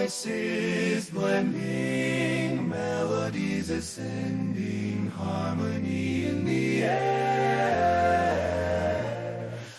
voices blending, melodies ascending, harmony in the air.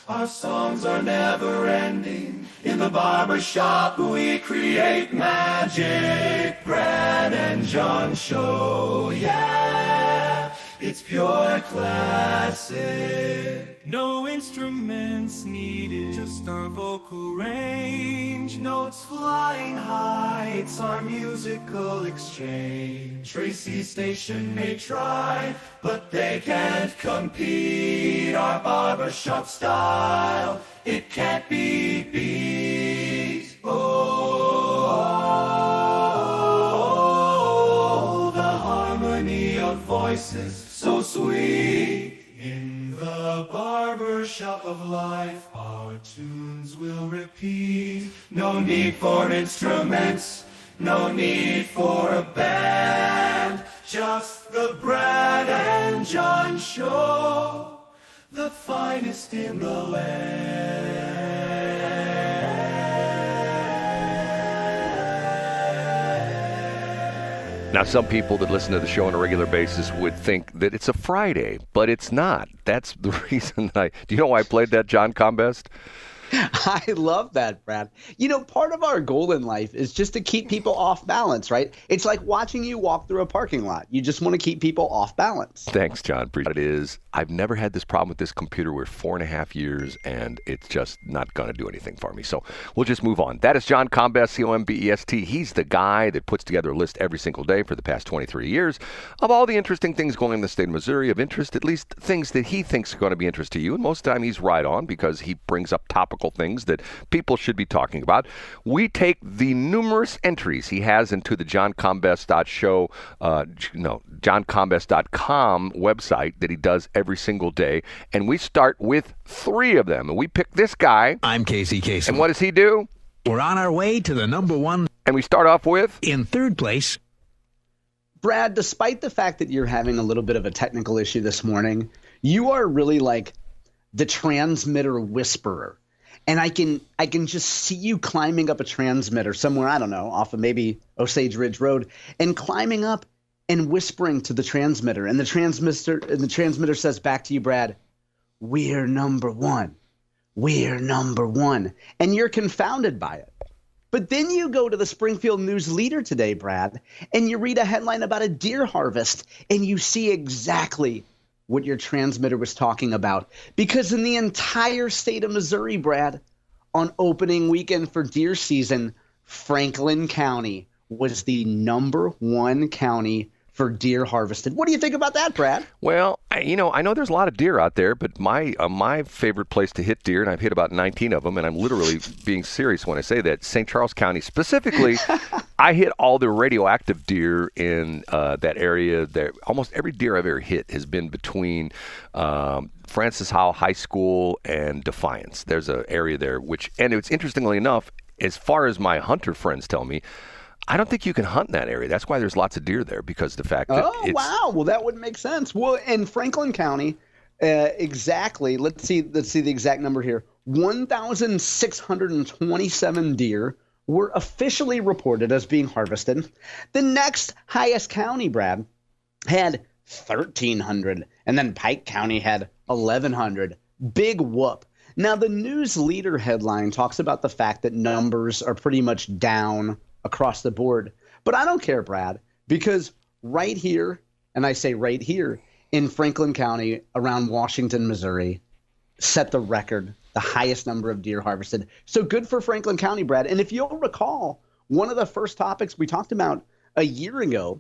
Our songs are never ending. In the barbershop we create magic. Brad and John show, yeah, it's pure classic. No instruments needed, just our vocal range. Notes flying high, it's our musical exchange. Tracy's station may try, but they can't compete. Our barbershop style, it can't be beat. Oh, the harmony of voices, so sweet. In the barbershop of life, our tunes will repeat. No need for instruments, no need for a band. Just the Brad and John show, the finest in the land. Now, some people that listen to the show on a regular basis would think that it's a Friday, but it's not. That's the reason do you know why I played that, John Combest? I love that, Brad. You know, part of our goal in life is just to keep people off balance, right? It's like watching you walk through a parking lot. You just want to keep people off balance. Thanks, John. Appreciate it. It is. I've never had this problem with this computer. We're 4.5 years, and it's just not going to do anything for me. So we'll just move on. That is John Combest, C-O-M-B-E-S-T. He's the guy that puts together a list every single day for the past 23 years of all the interesting things going in the state of Missouri of interest, at least things that he thinks are going to be interest to you. And most of the time he's right on because he brings up topical things that people should be talking about. We take the numerous entries he has into the johncombest.com website that he does every single day, and we start with 3 of them. And we pick this guy. I'm Casey Kasem. And what does he do? We're on our way to the number 1. And we start off with? In 3rd place. Brad, despite the fact that you're having a little bit of a technical issue this morning, you are really like the transmitter whisperer. And I can just see you climbing up a transmitter somewhere, I don't know, off of maybe Osage Ridge Road, and climbing up and whispering to the transmitter. And the transmitter says back to you, Brad, "We're number 1. We're number 1." And you're confounded by it. But then you go to the Springfield News Leader today, Brad, and you read a headline about a deer harvest, and you see exactly what your transmitter was talking about. Because in the entire state of Missouri, Brad, on opening weekend for deer season, Franklin County was the number 1 county for deer harvested. What do you think about that, Brad? Well, I know there's a lot of deer out there, but my favorite place to hit deer, and I've hit about 19 of them, and I'm literally being serious when I say that, St. Charles County specifically, I hit all the radioactive deer in that area. There, almost every deer I've ever hit has been between Francis Howell High School and Defiance. There's an area there, and it's interestingly enough, as far as my hunter friends tell me, I don't think you can hunt in that area. That's why there's lots of deer there, because the fact that wow. Well, that would make sense. Well, in Franklin County, exactly, let's see the exact number here. 1,627 deer were officially reported as being harvested. The next highest county, Brad, had 1,300, and then Pike County had 1,100. Big whoop. Now, the News Leader headline talks about the fact that numbers are pretty much down across the board. But I don't care, Brad, because right here, and I say right here, in Franklin County around Washington, Missouri, set the record, the highest number of deer harvested. So good for Franklin County, Brad. And if you'll recall, one of the first topics we talked about a year ago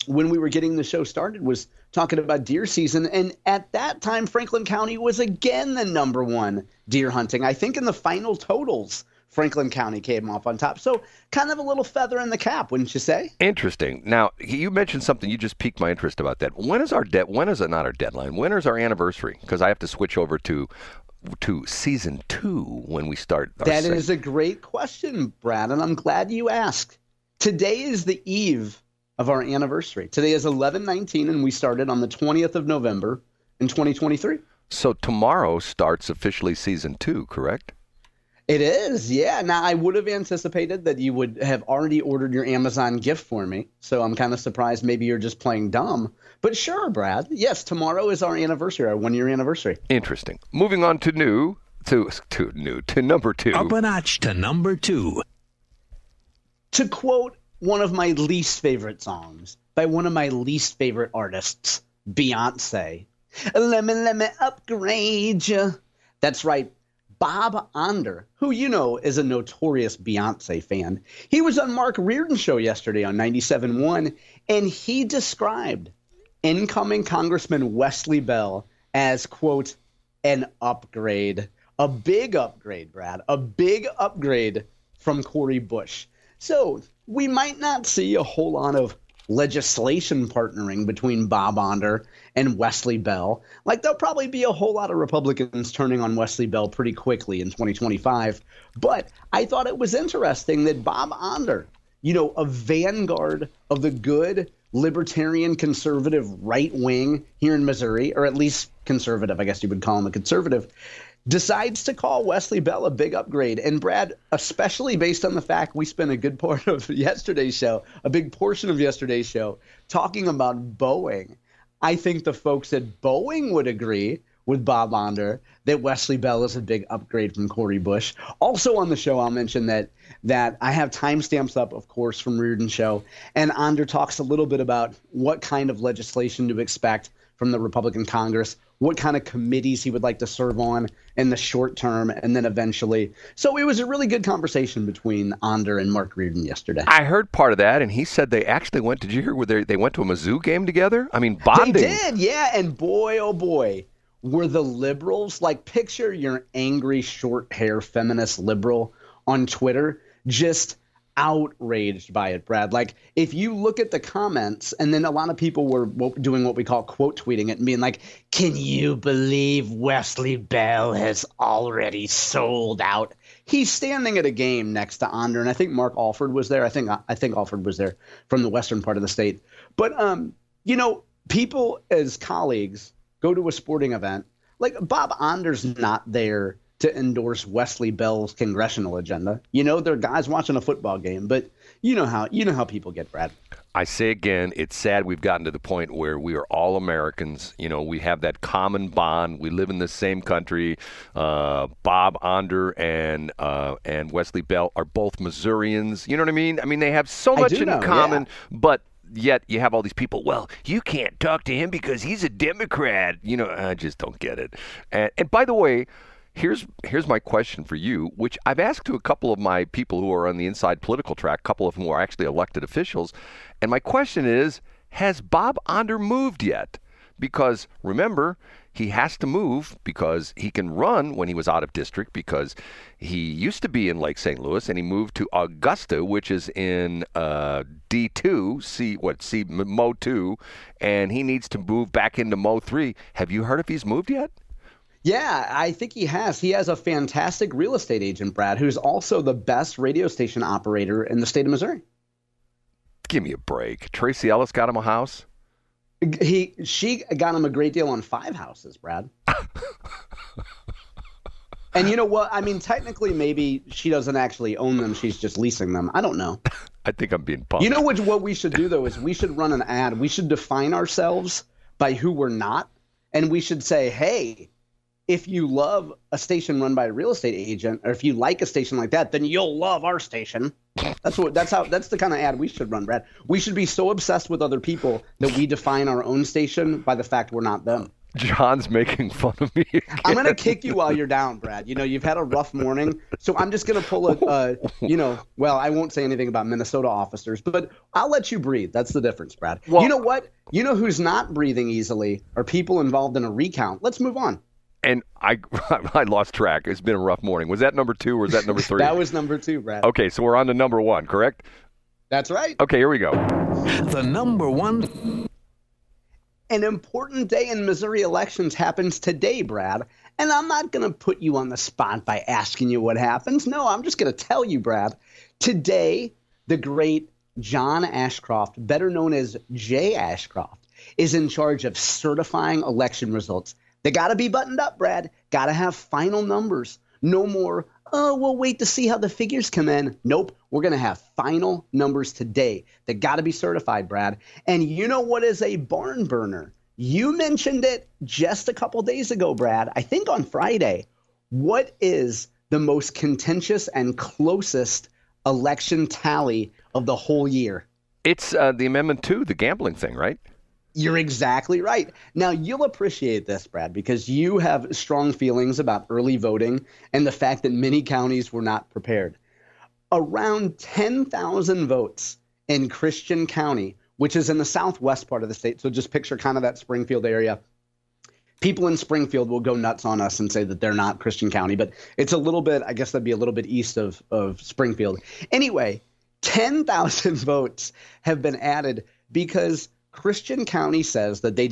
when we were getting the show started was talking about deer season. And at that time, Franklin County was again the number 1 deer hunting. I think in the final totals, Franklin County came off on top. So kind of a little feather in the cap, wouldn't you say? Interesting. Now, you mentioned something. You just piqued my interest about that. When is our not our deadline? When is our anniversary? Because I have to switch over to season 2 when we start. That is a great question, Brad, and I'm glad you asked. Today is the eve of our anniversary. Today is 11/19, and we started on the 20th of November in 2023. So tomorrow starts officially season 2, correct? It is, yeah. Now, I would have anticipated that you would have already ordered your Amazon gift for me, so I'm kind of surprised maybe you're just playing dumb. But sure, Brad. Yes, tomorrow is our anniversary, our 1-year anniversary. Interesting. Moving on to number 2. Up a notch to number 2. To quote one of my least favorite songs by one of my least favorite artists, Beyonce, let me upgrade ya. That's right. Bob Onder, who you know is a notorious Beyonce fan, he was on Mark Reardon's show yesterday on 97.1, and he described incoming Congressman Wesley Bell as, quote, an upgrade. A big upgrade, Brad. A big upgrade from Cori Bush. So we might not see a whole lot of legislation partnering between Bob Onder and Wesley Bell. Like, there'll probably be a whole lot of Republicans turning on Wesley Bell pretty quickly in 2025. But I thought it was interesting that Bob Onder, you know, a vanguard of the good libertarian conservative right wing here in Missouri, or at least conservative, I guess you would call him a conservative, decides to call Wesley Bell a big upgrade. And Brad, especially based on the fact we spent a good part of yesterday's show, a big portion of yesterday's show, talking about Boeing, I think the folks at Boeing would agree with Bob Onder that Wesley Bell is a big upgrade from Cori Bush. Also on the show, I'll mention that I have timestamps up, of course, from Reardon's show, and Onder talks a little bit about what kind of legislation to expect from the Republican Congress, what kind of committees he would like to serve on in the short term, and then eventually. So it was a really good conversation between Onder and Mark Reardon yesterday. I heard part of that, and he said they actually went, did you hear where they went to a Mizzou game together? I mean, bonding. They did, yeah, and boy, oh boy, were the liberals, like picture your angry short hair feminist liberal on Twitter, just outraged by it, Brad. Like, if you look at the comments, and then a lot of people were doing what we call quote tweeting it and being like, can you believe Wesley Bell has already sold out? He's standing at a game next to Onder, and I think Mark Alford was there. I think Alford was there from the western part of the state. But, you know, people as colleagues go to a sporting event. Like, Bob Onder's not there to endorse Wesley Bell's congressional agenda. You know, they're guys watching a football game, but you know how people get, Brad. I say again, it's sad we've gotten to the point where we are all Americans. You know, we have that common bond. We live in the same country. Bob Onder and Wesley Bell are both Missourians. You know what I mean? I mean, they have so much in common, but yet you have all these people, well, you can't talk to him because he's a Democrat. You know, I just don't get it. And by the way, Here's my question for you, which I've asked to a couple of my people who are on the inside political track, a couple of them who are actually elected officials. And my question is, has Bob Onder moved yet? Because remember, he has to move because he can run when he was out of district, because he used to be in Lake St. Louis and he moved to Augusta, which is in D2, Mo 2, and he needs to move back into Mo 3. Have you heard if he's moved yet? Yeah, I think he has. He has a fantastic real estate agent, Brad, who's also the best radio station operator in the state of Missouri. Give me a break. Tracy Ellis got him a house? She got him a great deal on 5 houses, Brad. And you know what? I mean, technically, maybe she doesn't actually own them. She's just leasing them. I don't know. I think I'm being pumped. You know what we should do, though, is we should run an ad. We should define ourselves by who we're not. And we should say, hey, if you love a station run by a real estate agent, or if you like a station like that, then you'll love our station. That's the kind of ad we should run, Brad. We should be so obsessed with other people that we define our own station by the fact we're not them. John's making fun of me again. I'm going to kick you while you're down, Brad. You know, you've had a rough morning, so I'm just going to pull well, I won't say anything about Minnesota officers, but I'll let you breathe. That's the difference, Brad. Well, you know what? You know who's not breathing easily are people involved in a recount. Let's move on. And I lost track. It's been a rough morning. Was that number 2 or was that number 3? That was number 2, Brad. Okay, so we're on to number 1, correct? That's right. Okay, here we go. The number 1. An important day in Missouri elections happens today, Brad. And I'm not going to put you on the spot by asking you what happens. No, I'm just going to tell you, Brad. Today, the great John Ashcroft, better known as Jay Ashcroft, is in charge of certifying election results. They got to be buttoned up, Brad. Got to have final numbers. No more, we'll wait to see how the figures come in. Nope, we're going to have final numbers today. They got to be certified, Brad. And you know what is a barn burner? You mentioned it just a couple days ago, Brad, I think on Friday. What is the most contentious and closest election tally of the whole year? It's the Amendment 2, the gambling thing, right? You're exactly right. Now, you'll appreciate this, Brad, because you have strong feelings about early voting and the fact that many counties were not prepared. Around 10,000 votes in Christian County, which is in the southwest part of the state. So just picture kind of that Springfield area. People in Springfield will go nuts on us and say that they're not Christian County, but it's a little bit, I guess that'd be a little bit east of Springfield. Anyway, 10,000 votes have been added because Christian County says that they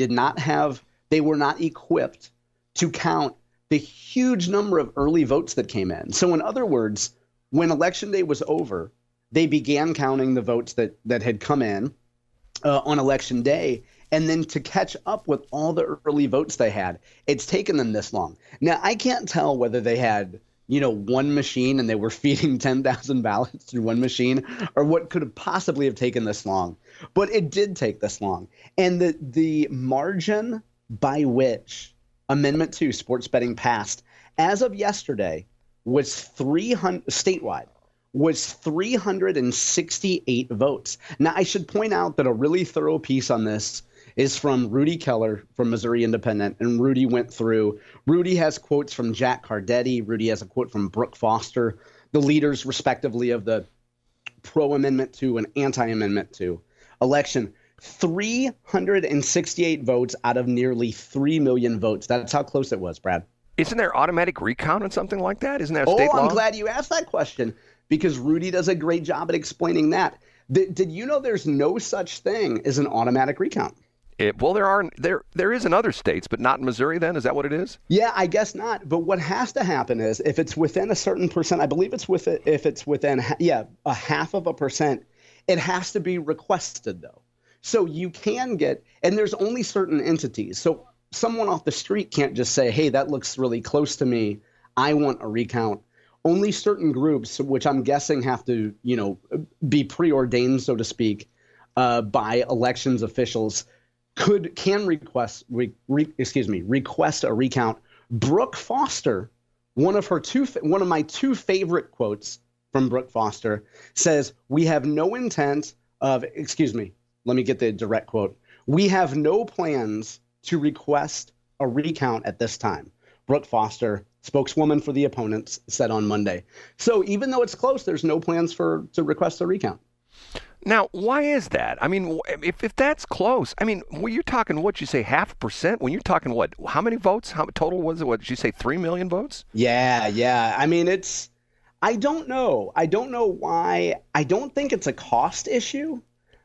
were not equipped to count the huge number of early votes that came in. So in other words, when Election Day was over, they began counting the votes that had come in on Election Day. And then to catch up with all the early votes they had, it's taken them this long. Now, I can't tell whether they had, one machine and they were feeding 10,000 ballots through one machine, or what could have possibly have taken this long. But it did take this long. And the margin by which Amendment 2 sports betting passed as of yesterday was 368 votes. Now, I should point out that a really thorough piece on this is from Rudy Keller from Missouri Independent, and Rudy went through. Rudy has quotes from Jack Cardetti. Rudy has a quote from Brooke Foster, the leaders respectively of the pro-Amendment 2 and anti-Amendment 2 election. 368 votes out of nearly 3 million votes. That's how close it was, Brad. Isn't there automatic recount and something like that? Isn't that a state law? I'm glad you asked that question because Rudy does a great job at explaining that. Did you know there's no such thing as an automatic recount? Well, there is in other states, but not in Missouri then? Is that what it is? Yeah, I guess not. But what has to happen is if it's within a certain percent, I believe if it's within, a 0.5%, it has to be requested, though. So you can get, and there's only certain entities. So someone off the street can't just say, hey, that looks really close to me. I want a recount. Only certain groups, which I'm guessing have to, be preordained, so to speak, by elections officials, can request a recount. Brooke Foster, one of my two favorite quotes from Brooke Foster says, "We have no intent of." Let me get the direct quote. "We have no plans to request a recount at this time." Brooke Foster, spokeswoman for the opponents, said on Monday. So even though it's close, there's no plans to request a recount. Now, why is that? I mean, if that's close, I mean, when you're talking, what you say, 0.5%? When you're talking, what, how many votes? How total was it? What did you say, 3 million votes? Yeah. I mean, I don't know. I don't know why. I don't think it's a cost issue.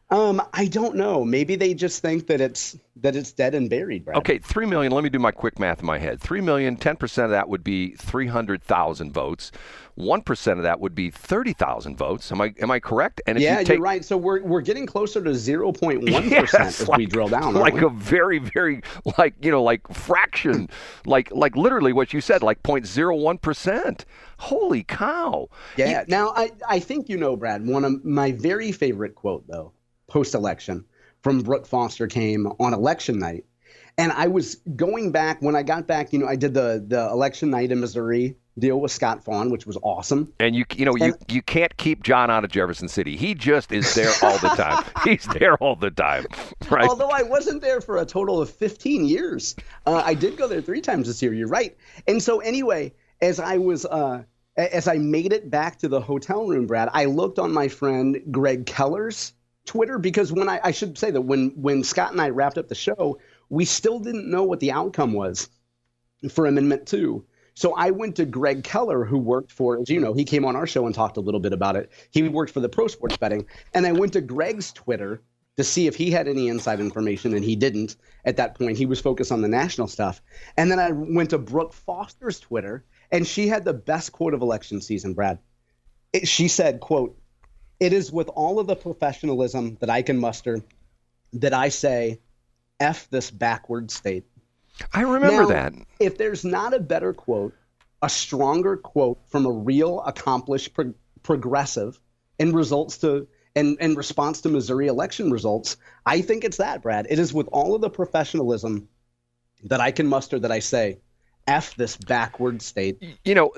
I don't know. Maybe they just think that it's dead and buried, Brad. Okay, 3 million. Let me do my quick math in my head. 3 million, 10% of that would be 300,000 votes. 1% of that would be 30,000 votes. Am I correct? And if you're right. So we're getting closer to 0.1% if we drill down. Like a very, very like fraction, like literally what you said, like 0.01%. Holy cow. Yeah. Now I think Brad, one of my very favorite quote though, post-election from Brooke Foster came on election night. And I was going back when I got back, I did the election night in Missouri deal with Scott Fawn, which was awesome. And you can't keep John out of Jefferson City. He just is there all the time. He's there all the time, right? Although I wasn't there for a total of 15 years. I did go there 3 times this year. You're right. And so anyway, as I made it back to the hotel room, Brad, I looked on my friend Greg Keller's Twitter because I should say that when Scott and I wrapped up the show, we still didn't know what the outcome was for Amendment 2. So I went to Greg Keller, who worked for, as you know, he came on our show and talked a little bit about it. He worked for the Pro Sports Betting. And I went to Greg's Twitter to see if he had any inside information, and he didn't at that point. He was focused on the national stuff. And then I went to Brooke Foster's Twitter, and she had the best quote of election season, Brad. She said, quote, "It is with all of the professionalism that I can muster that I say, F this backward state." I remember that. If there's not a better quote, a stronger quote from a real accomplished progressive in response to Missouri election results, I think it's that, Brad. It is with all of the professionalism that I can muster that I say, F this backward state.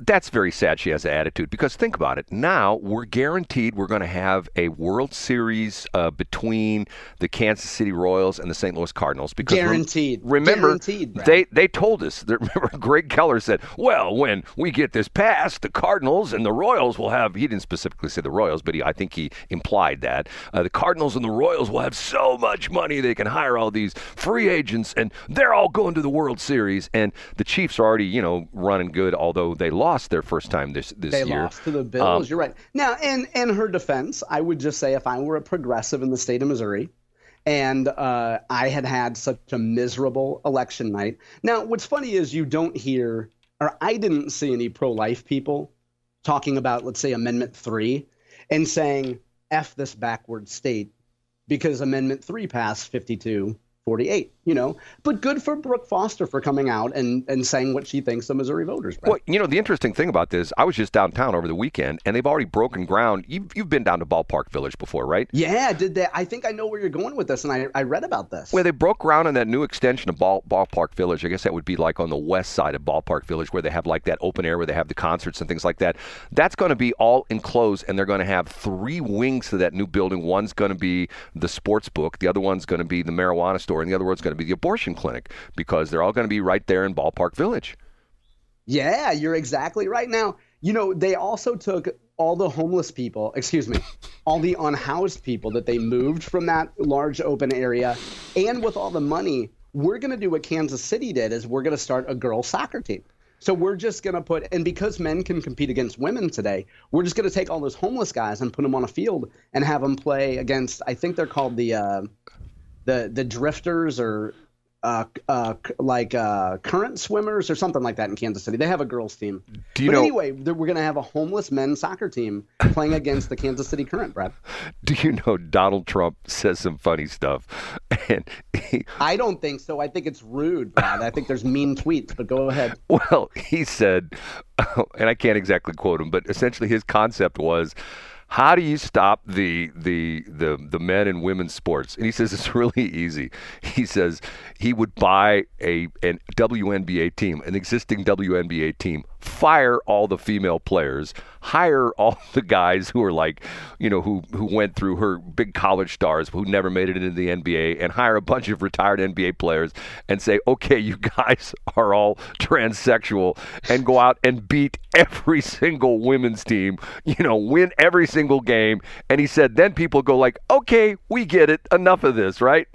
That's very sad she has an attitude, because think about it. Now we're guaranteed we're going to have a World Series between the Kansas City Royals and the St. Louis Cardinals. Because guaranteed. Remember, guaranteed, Brad. they told us. Remember, Greg Keller said, well, when we get this passed, the Cardinals and the Royals will have, he didn't specifically say the Royals, but I think he implied that, the Cardinals and the Royals will have so much money they can hire all these free agents, and they're all going to the World Series. And the Chiefs are already, running good, although they lost their first time this year. They lost to the Bills. You're right. Now, in her defense, I would just say if I were a progressive in the state of Missouri and I had such a miserable election night. Now, what's funny is you don't hear, or I didn't see any pro-life people talking about, let's say, Amendment 3 and saying, F this backward state because Amendment 3 passed 52-48, but good for Brooke Foster for coming out and saying what she thinks of Missouri voters. Brad. Well, the interesting thing about this, I was just downtown over the weekend, and they've already broken ground. You've been down to Ballpark Village before, right? Yeah, did they? I think I know where you're going with this, and I read about this. Well, they broke ground on that new extension of Ballpark Village. I guess that would be like on the west side of Ballpark Village, where they have like that open air where they have the concerts and things like that. That's going to be all enclosed, and they're going to have 3 wings to that new building. One's going to be the sports book, the other one's going to be the marijuana store, and the other one's going to be the abortion clinic, because they're all going to be right there in Ballpark Village. Yeah, you're exactly right. Now, they also took all the homeless people, all the unhoused people that they moved from that large open area. And with all the money, we're going to do what Kansas City did, is we're going to start a girls soccer team. So we're just going to and because men can compete against women today, we're just going to take all those homeless guys and put them on a field and have them play against, I think they're called the drifters, or current swimmers or something like that in Kansas City. They have a girls team. Anyway, we're going to have a homeless men's soccer team playing against the Kansas City Current, Brad. Do you know Donald Trump says some funny stuff? And I don't think so. I think it's rude, Brad. I think there's mean tweets, but go ahead. Well, he said, and I can't exactly quote him, but essentially his concept was, how do you stop the men and women's sports? And he says it's really easy. He says he would buy an WNBA team, an existing WNBA team, fire all the female players, hire all the guys who are like, who went through her big college stars who never made it into the NBA, and hire a bunch of retired NBA players and say, okay, you guys are all transsexual, and go out and beat every single women's team, win every single game. And he said, then people go like, okay, we get it. Enough of this, right?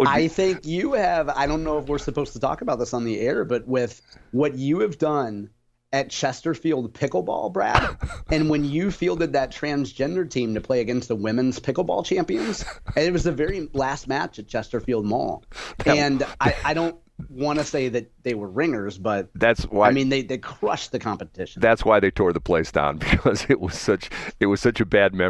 I think you have, I don't know if we're supposed to talk about this on the air, but with what you have done at Chesterfield pickleball, Brad, and when you fielded that transgender team to play against the women's pickleball champions, and it was the very last match at Chesterfield Mall. And I don't want to say that they were ringers, but that's why, they crushed the competition. That's why they tore the place down, because it was such a bad memory.